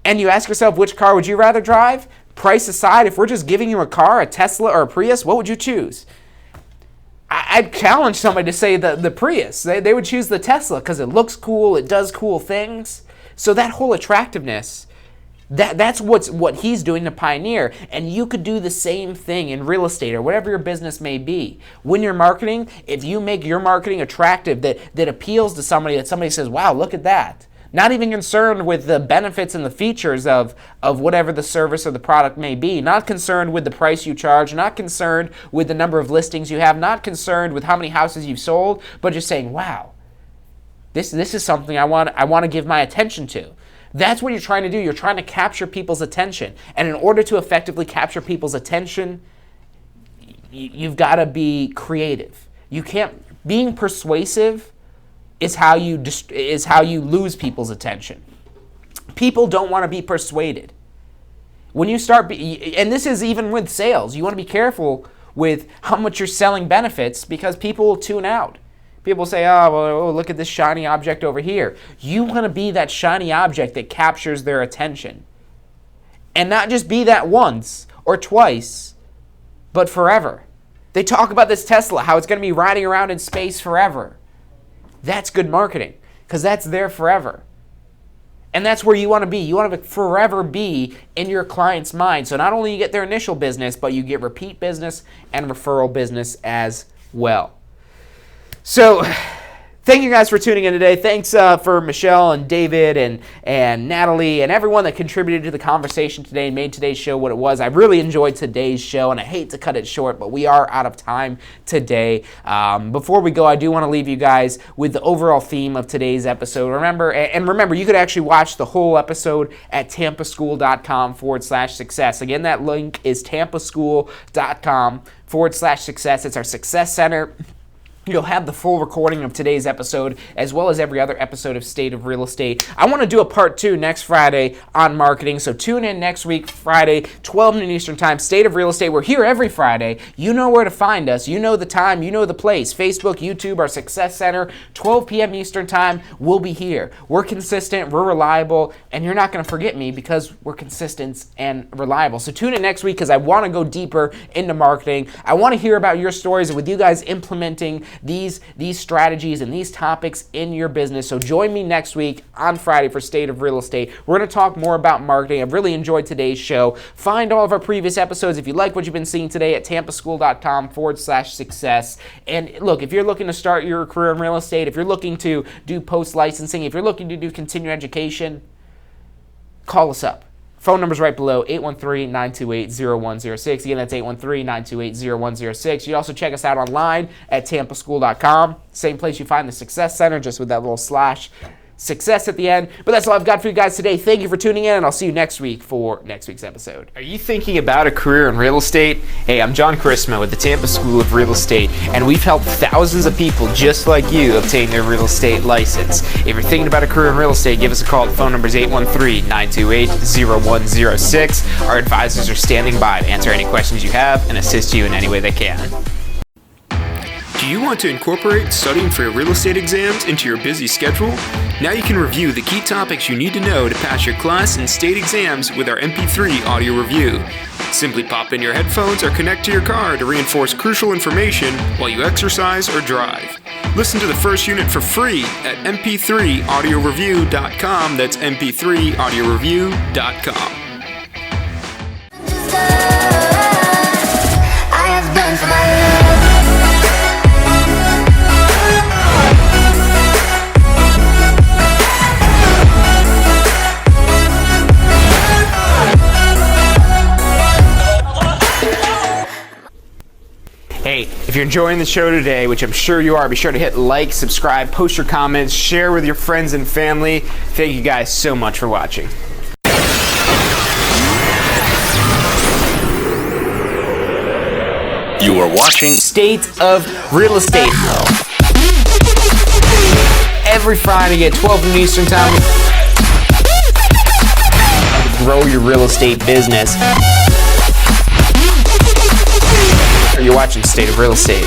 and you ask yourself, which car would you rather drive? Price aside, if we're just giving you a car, a Tesla or a Prius, what would you choose? I'd challenge somebody to say the Prius. They would choose the Tesla because it looks cool, it does cool things. So that whole attractiveness, that's what he's doing to pioneer. And you could do the same thing in real estate or whatever your business may be. When you're marketing, if you make your marketing attractive, that appeals to somebody, that somebody says, wow, look at that. Not even concerned with the benefits and the features of whatever the service or the product may be. Not concerned with the price you charge. Not concerned with the number of listings you have. Not concerned with how many houses you've sold. But just saying, wow, this is something I want to give my attention to. That's what you're trying to do. You're trying to capture people's attention. And in order to effectively capture people's attention, you've got to be creative. You can't. Being persuasive is how you lose people's attention. People don't want to be persuaded. When you start, and this is even with sales, you want to be careful with how much you're selling benefits because people will tune out. People say, oh, well, look at this shiny object over here. You want to be that shiny object that captures their attention. And not just be that once or twice, but forever. They talk about this Tesla, how it's going to be riding around in space forever. That's good marketing because that's there forever. And that's where you want to be. You want to forever be in your client's mind. So not only you get their initial business, but you get repeat business and referral business as well. So thank you guys for tuning in today. Thanks for Michelle and David and Natalie and everyone that contributed to the conversation today and made today's show what it was. I really enjoyed today's show, and I hate to cut it short, but we are out of time today. Before we go, I do want to leave you guys with the overall theme of today's episode. Remember, you could actually watch the whole episode at tampaschool.com/success. Again, that link is tampaschool.com/success. It's our Success Center. You'll have the full recording of today's episode as well as every other episode of State of Real Estate. I want to do a part 2 next Friday on marketing, so tune in next week, Friday, 12 noon Eastern Time, State of Real Estate. We're here every Friday. You know where to find us. You know the time. You know the place. Facebook, YouTube, our Success Center, 12 p.m. Eastern Time. We'll be here. We're consistent. We're reliable. And you're not going to forget me because we're consistent and reliable. So tune in next week because I want to go deeper into marketing. I want to hear about your stories with you guys implementing these strategies and these topics in your business. So join me next week on Friday for State of Real Estate. We're going to talk more about marketing. I've really enjoyed today's show. Find all of our previous episodes if you like what you've been seeing today at tampaschool.com/success. And look, if you're looking to start your career in real estate, if you're looking to do post-licensing, if you're looking to do continuing education, call us up. Phone number's right below, 813-928-0106. Again, that's 813-928-0106. You also check us out online at tampaschool.com. Same place you find the Success Center, just with that little /success at the end. But that's all I've got for you guys today. Thank you for tuning in, and I'll see you next week for next week's episode. Are you thinking about a career in real estate? Hey, I'm John Charisma with the Tampa School of Real Estate, and we've helped thousands of people just like you obtain their real estate license. If you're thinking about a career in real estate, give us a call. The phone number is 813-928-0106. Our advisors are standing by to answer any questions you have and assist you in any way they can. Do you want to incorporate studying for your real estate exams into your busy schedule? Now you can review the key topics you need to know to pass your class and state exams with our MP3 audio review. Simply pop in your headphones or connect to your car to reinforce crucial information while you exercise or drive. Listen to the first unit for free at mp3audioreview.com. That's mp3audioreview.com. I have been for my love. Hey, if you're enjoying the show today, which I'm sure you are, be sure to hit like, subscribe, post your comments, share with your friends and family. Thank you guys so much for watching. You are watching State of Real Estate. Every Friday at 12 noon Eastern Time. Grow your real estate business. You're watching State of Real Estate.